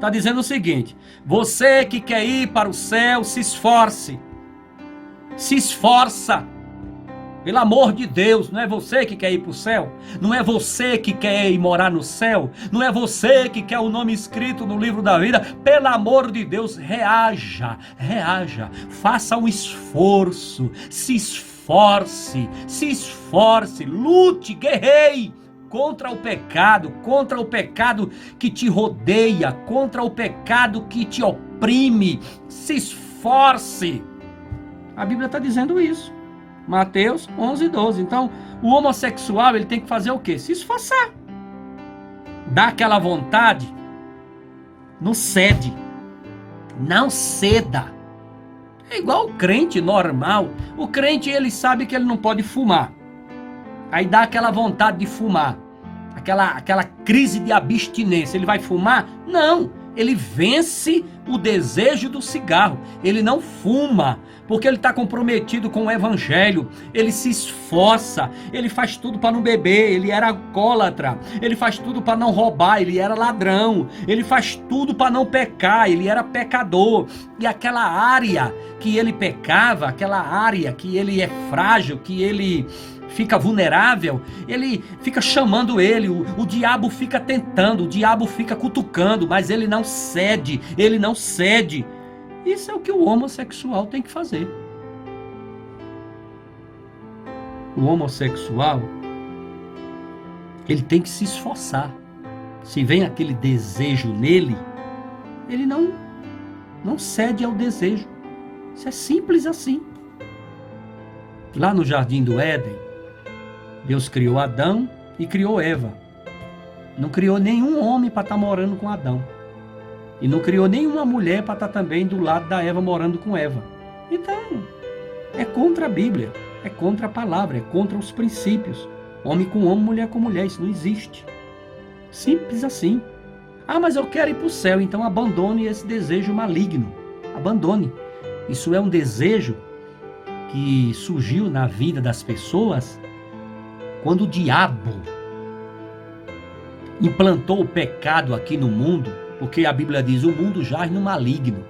Está dizendo o seguinte: você que quer ir para o céu, se esforce. Se esforça. Pelo amor de Deus, não é você que quer ir para o céu? Não é você que quer ir morar no céu? Não é você que quer o nome escrito no livro da vida? Pelo amor de Deus, reaja, reaja. Faça um esforço, se esforce, lute, guerreie contra o pecado que te rodeia, contra o pecado que te oprime. Se esforce. A Bíblia está dizendo isso. Mateus 11:12. Então, o homossexual, ele tem que fazer o quê? Se esforçar. Dá aquela vontade. Não cede. Não ceda. É igual o crente normal. O crente, ele sabe que ele não pode fumar. Aí dá aquela vontade de fumar. Aquela crise de abstinência. Ele vai fumar? Não. Ele vence o desejo do cigarro. Ele não fuma, porque ele está comprometido com o evangelho. Ele se esforça. Ele faz tudo para não beber. Ele era alcoólatra. Ele faz tudo para não roubar. Ele era ladrão. Ele faz tudo para não pecar. Ele era pecador. E aquela área que ele pecava, aquela área que ele é frágil, que ele fica vulnerável, ele fica chamando ele, o diabo fica tentando, o diabo fica cutucando, mas ele não cede, ele não cede. Isso é o que o homossexual tem que fazer. O homossexual, ele tem que se esforçar. Se vem aquele desejo nele, ele não cede ao desejo. Isso é simples assim. Lá no Jardim do Éden, Deus criou Adão e criou Eva. Não criou nenhum homem para estar morando com Adão. E não criou nenhuma mulher para estar também do lado da Eva morando com Eva. Então, é contra a Bíblia, é contra a palavra, é contra os princípios. Homem com homem, mulher com mulher, isso não existe. Simples assim. Ah, mas eu quero ir para o céu, então abandone esse desejo maligno. Abandone. Isso é um desejo que surgiu na vida das pessoas quando o diabo implantou o pecado aqui no mundo, porque a Bíblia diz: o mundo jaz no maligno.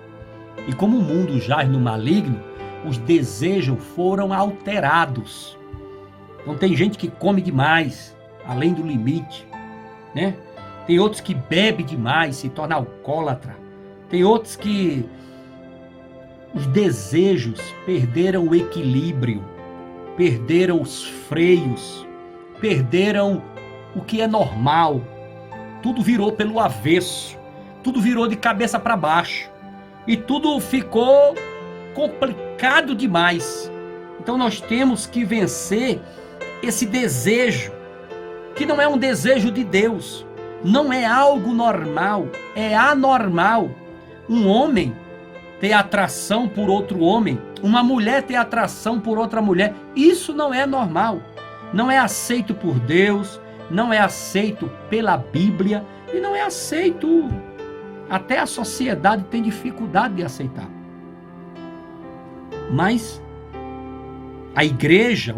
E como o mundo jaz no maligno, os desejos foram alterados. Então tem gente que come demais, além do limite, né? Tem outros que bebe demais, se torna alcoólatra. Tem outros que os desejos perderam o equilíbrio, perderam os freios, perderam o que é normal. Tudo virou pelo avesso, tudo virou de cabeça para baixo e tudo ficou complicado demais. Então nós temos que vencer esse desejo, que não é um desejo de Deus, não é algo normal, é anormal. Um homem ter atração por outro homem, uma mulher ter atração por outra mulher, isso não é normal. Não é aceito por Deus, não é aceito pela Bíblia e não é aceito. Até a sociedade tem dificuldade de aceitar. Mas a igreja,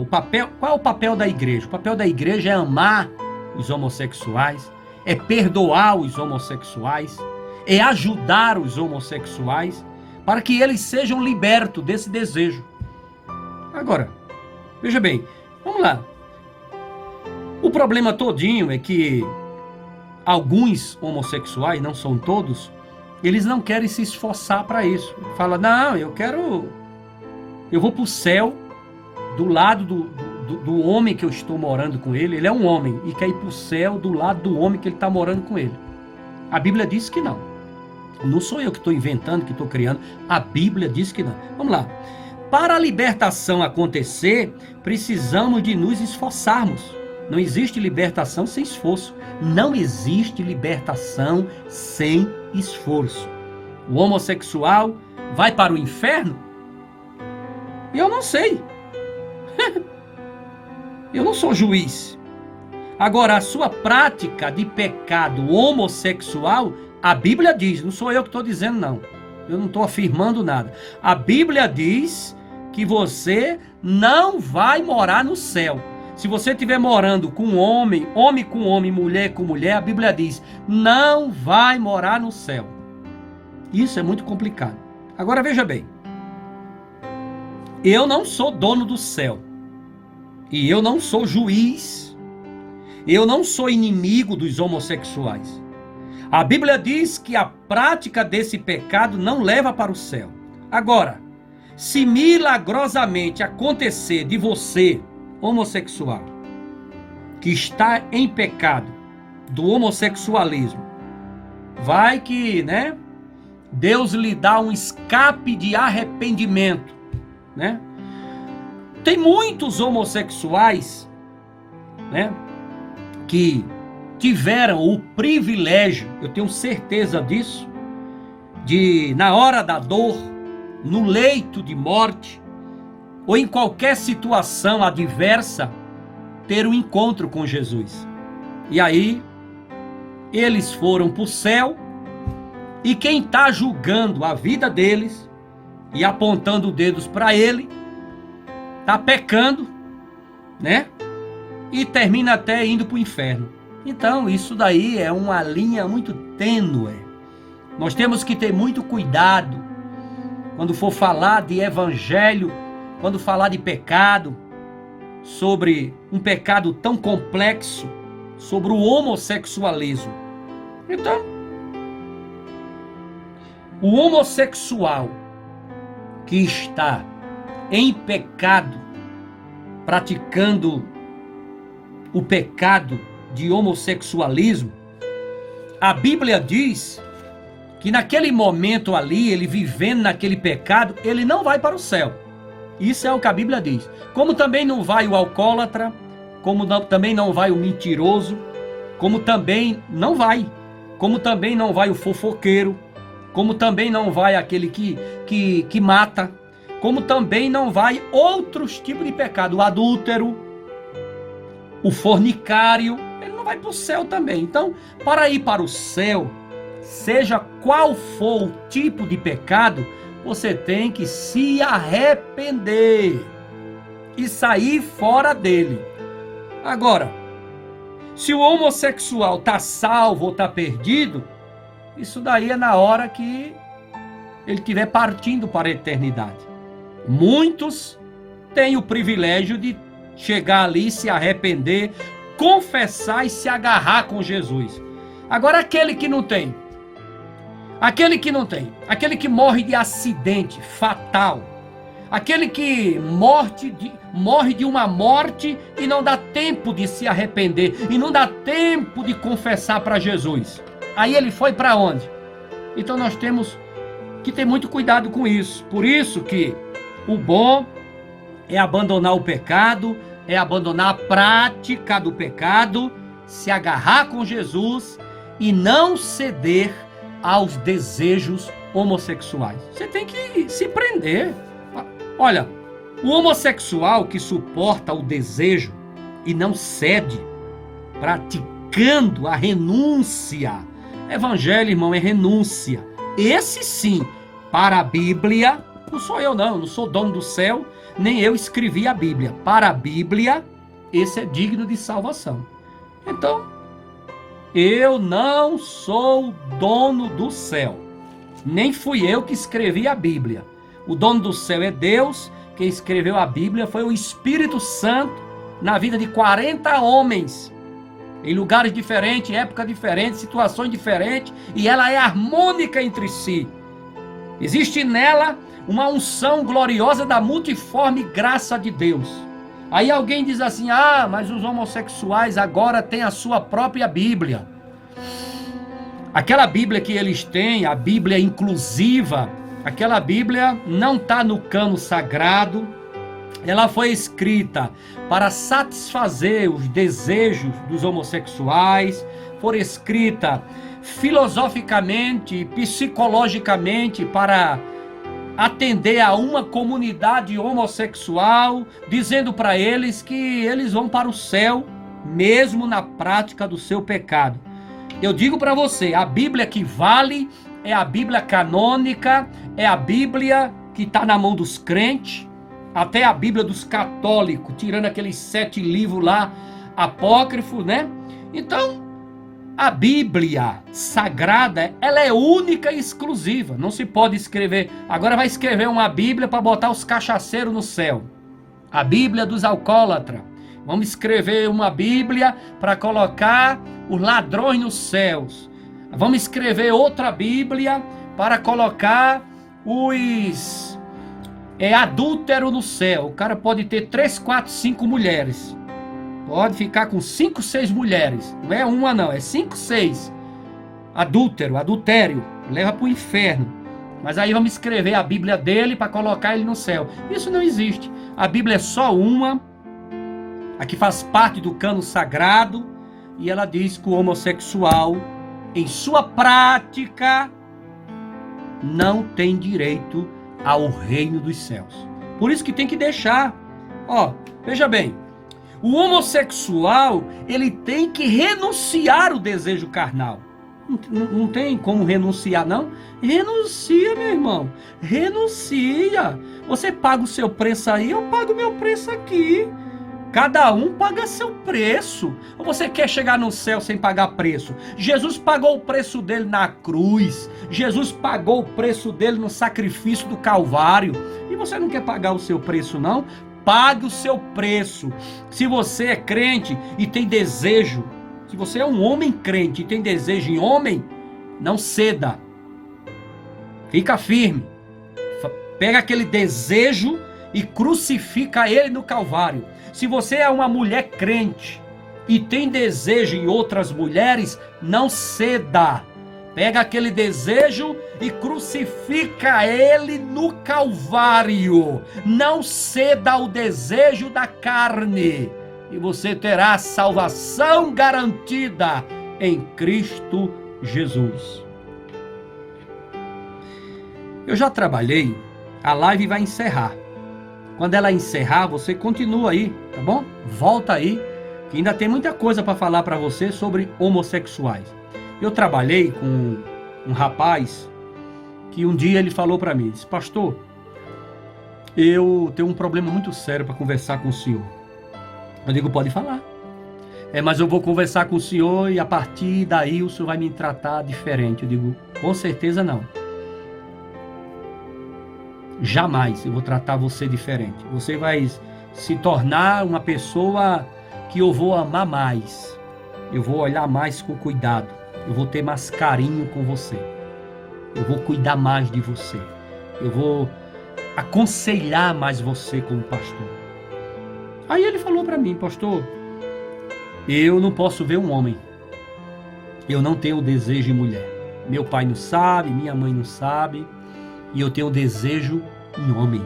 qual é o papel da igreja? O papel da igreja é amar os homossexuais, é perdoar os homossexuais, é ajudar os homossexuais para que eles sejam libertos desse desejo. Agora, veja bem, vamos lá. O problema todinho é que alguns homossexuais, não são todos, eles não querem se esforçar para isso. Fala: não, eu vou para o céu do lado do homem que eu estou morando com ele. Ele é um homem e quer ir para o céu do lado do homem que ele está morando com ele. A Bíblia diz que não. Não sou eu que estou inventando, que estou criando. A Bíblia diz que não. Vamos lá. Para a libertação acontecer, precisamos de nos esforçarmos. Não existe libertação sem esforço. Não existe libertação sem esforço. O homossexual vai para o inferno? Eu não sei. Eu não sou juiz. Agora, a sua prática de pecado homossexual, a Bíblia diz, não sou eu que estou dizendo não. Eu não estou afirmando nada. A Bíblia diz que você não vai morar no céu. Se você estiver morando com homem, homem com homem, mulher com mulher, a Bíblia diz: não vai morar no céu. Isso é muito complicado. Agora veja bem, eu não sou dono do céu, e eu não sou juiz, eu não sou inimigo dos homossexuais. A Bíblia diz que a prática desse pecado não leva para o céu. Agora, se milagrosamente acontecer de você, homossexual, que está em pecado do homossexualismo, vai que, Deus lhe dá um escape de arrependimento, Tem muitos homossexuais, que tiveram o privilégio, eu tenho certeza disso, de, na hora da dor, no leito de morte, ou em qualquer situação adversa, ter um encontro com Jesus. E aí, eles foram para o céu, e quem está julgando a vida deles, e apontando dedos para ele, está pecando, e termina até indo para o inferno. Então, isso daí é uma linha muito tênue. Nós temos que ter muito cuidado quando for falar de evangelho, quando falar de pecado, sobre um pecado tão complexo, sobre o homossexualismo. Então, o homossexual que está em pecado, praticando o pecado de homossexualismo, a Bíblia diz que naquele momento ali, ele vivendo naquele pecado, ele não vai para o céu. Isso é o que a Bíblia diz. Como também não vai o alcoólatra, também não vai o mentiroso, como também não vai o fofoqueiro, como também não vai aquele que mata, como também não vai outros tipos de pecado, o adúltero, o fornicário, ele não vai para o céu também. Então, para ir para o céu, seja qual for o tipo de pecado, você tem que se arrepender e sair fora dele. Agora, se o homossexual está salvo ou está perdido, isso daí é na hora que ele estiver partindo para a eternidade. Muitos têm o privilégio de chegar ali, se arrepender, confessar e se agarrar com Jesus. Agora, aquele que não tem, aquele que morre de acidente fatal, aquele que morre de uma morte e não dá tempo de se arrepender, e não dá tempo de confessar para Jesus, aí ele foi para onde? Então nós temos que ter muito cuidado com isso. Por isso que o bom é abandonar o pecado, é abandonar a prática do pecado, se agarrar com Jesus e não ceder aos desejos homossexuais. Você tem que se prender. Olha, o homossexual que suporta o desejo e não cede, praticando a renúncia. Evangelho, irmão, é renúncia. Esse sim, para a Bíblia, não sou eu não sou dono do céu, nem eu escrevi a Bíblia. Para a Bíblia, esse é digno de salvação. Então, eu não sou dono do céu, nem fui eu que escrevi a Bíblia. O dono do céu é Deus. Quem escreveu a Bíblia foi o Espírito Santo na vida de 40 homens, em lugares diferentes, épocas diferentes, situações diferentes, e ela é harmônica entre si. Existe nela uma unção gloriosa da multiforme graça de Deus. Aí alguém diz assim: mas os homossexuais agora têm a sua própria Bíblia. Aquela Bíblia que eles têm, a Bíblia inclusiva, aquela Bíblia não está no cano sagrado. Ela foi escrita para satisfazer os desejos dos homossexuais, foi escrita filosoficamente, psicologicamente, para atender a uma comunidade homossexual, dizendo para eles que eles vão para o céu, mesmo na prática do seu pecado. Eu digo para você, a Bíblia que vale é a Bíblia canônica, é a Bíblia que está na mão dos crentes, até a Bíblia dos católicos, tirando aqueles 7 livros lá, apócrifos, Então, A Bíblia Sagrada, ela é única e exclusiva. Não se pode escrever. Agora vai escrever uma Bíblia para botar os cachaceiros no céu. A Bíblia dos alcoólatras. Vamos escrever uma Bíblia para colocar os ladrões nos céus. Vamos escrever outra Bíblia para colocar os adúlteros no céu. O cara pode ter 3, 4, 5 mulheres. Pode ficar com 5, 6 mulheres. Não é uma não, é 5, 6. Adultério. Leva para o inferno. Mas aí vamos escrever a Bíblia dele para colocar ele no céu. Isso não existe. A Bíblia é só uma. A que faz parte do cano sagrado. E ela diz que o homossexual, em sua prática, não tem direito ao reino dos céus. Por isso que tem que deixar. Veja bem. O homossexual, ele tem que renunciar ao desejo carnal. Não tem como renunciar, não? Renuncia, meu irmão. Renuncia. Você paga o seu preço aí, eu pago o meu preço aqui. Cada um paga seu preço. Ou você quer chegar no céu sem pagar preço? Jesus pagou o preço dele na cruz. Jesus pagou o preço dele no sacrifício do Calvário. E você não quer pagar o seu preço, não? Pague o seu preço. Se você é crente e tem desejo, se você é um homem crente e tem desejo em homem, não ceda. Fica firme. Pega aquele desejo e crucifica ele no Calvário. Se você é uma mulher crente e tem desejo em outras mulheres, não ceda. Pega aquele desejo e crucifica ele no Calvário. Não ceda ao desejo da carne. E você terá a salvação garantida em Cristo Jesus. Eu já trabalhei, a live vai encerrar. Quando ela encerrar, você continua aí, tá bom? Volta aí, que ainda tem muita coisa para falar para você sobre homossexuais. Eu trabalhei com um rapaz que um dia ele falou para mim, disse: pastor, eu tenho um problema muito sério para conversar com o senhor. Eu digo: pode falar. Mas eu vou conversar com o senhor e a partir daí o senhor vai me tratar diferente. Eu digo: com certeza não. Jamais eu vou tratar você diferente. Você vai se tornar uma pessoa que eu vou amar mais. Eu vou olhar mais com cuidado. Eu vou ter mais carinho com você. Eu vou cuidar mais de você. Eu vou aconselhar mais você como pastor. Aí ele falou para mim: pastor, eu não posso ver um homem. Eu não tenho desejo em mulher. Meu pai não sabe, minha mãe não sabe. E eu tenho desejo em homem.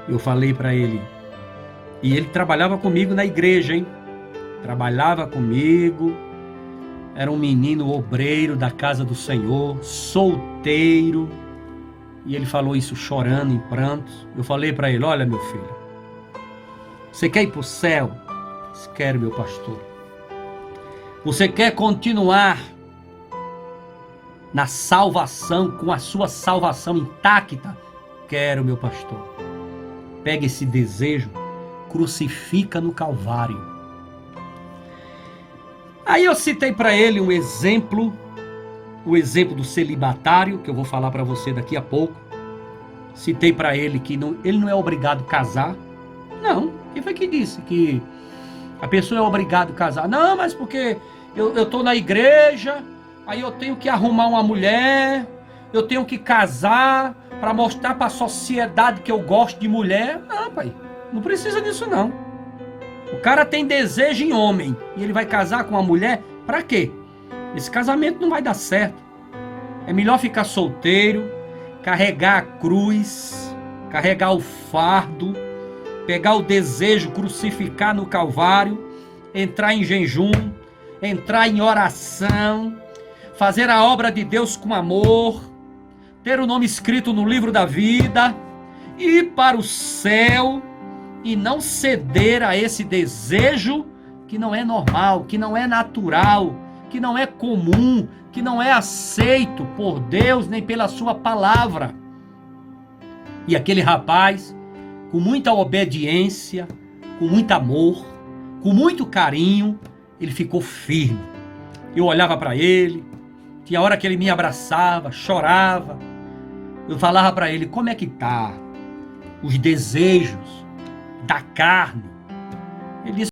Eu falei para ele. E ele trabalhava comigo na igreja, hein? Trabalhava comigo. Era um menino obreiro da casa do Senhor, solteiro. E ele falou isso chorando, em prantos. Eu falei para ele: olha, meu filho, você quer ir para o céu? Quero, meu pastor. Você quer continuar na salvação, com a sua salvação intacta? Quero, meu pastor. Pega esse desejo, crucifica no Calvário. Aí eu citei para ele um exemplo, o exemplo do celibatário, que eu vou falar para você daqui a pouco. Citei para ele que ele não é obrigado a casar. Não, quem foi que disse que a pessoa é obrigada a casar? Não, mas porque eu estou na igreja, aí eu tenho que arrumar uma mulher, eu tenho que casar para mostrar para a sociedade que eu gosto de mulher. Não, pai, não precisa disso não. O cara tem desejo em homem e ele vai casar com uma mulher, para quê? Esse casamento não vai dar certo. É melhor ficar solteiro, carregar a cruz, carregar o fardo, pegar o desejo, crucificar no Calvário, entrar em jejum, entrar em oração, fazer a obra de Deus com amor, ter o nome escrito no livro da vida, ir para o céu e não ceder a esse desejo que não é normal, que não é natural, que não é comum, que não é aceito por Deus nem pela sua palavra. E aquele rapaz, com muita obediência, com muito amor, com muito carinho, ele ficou firme. Eu olhava para ele, tinha hora que ele me abraçava, chorava. Eu falava para ele, como é que tá os desejos da carne? Ele disse,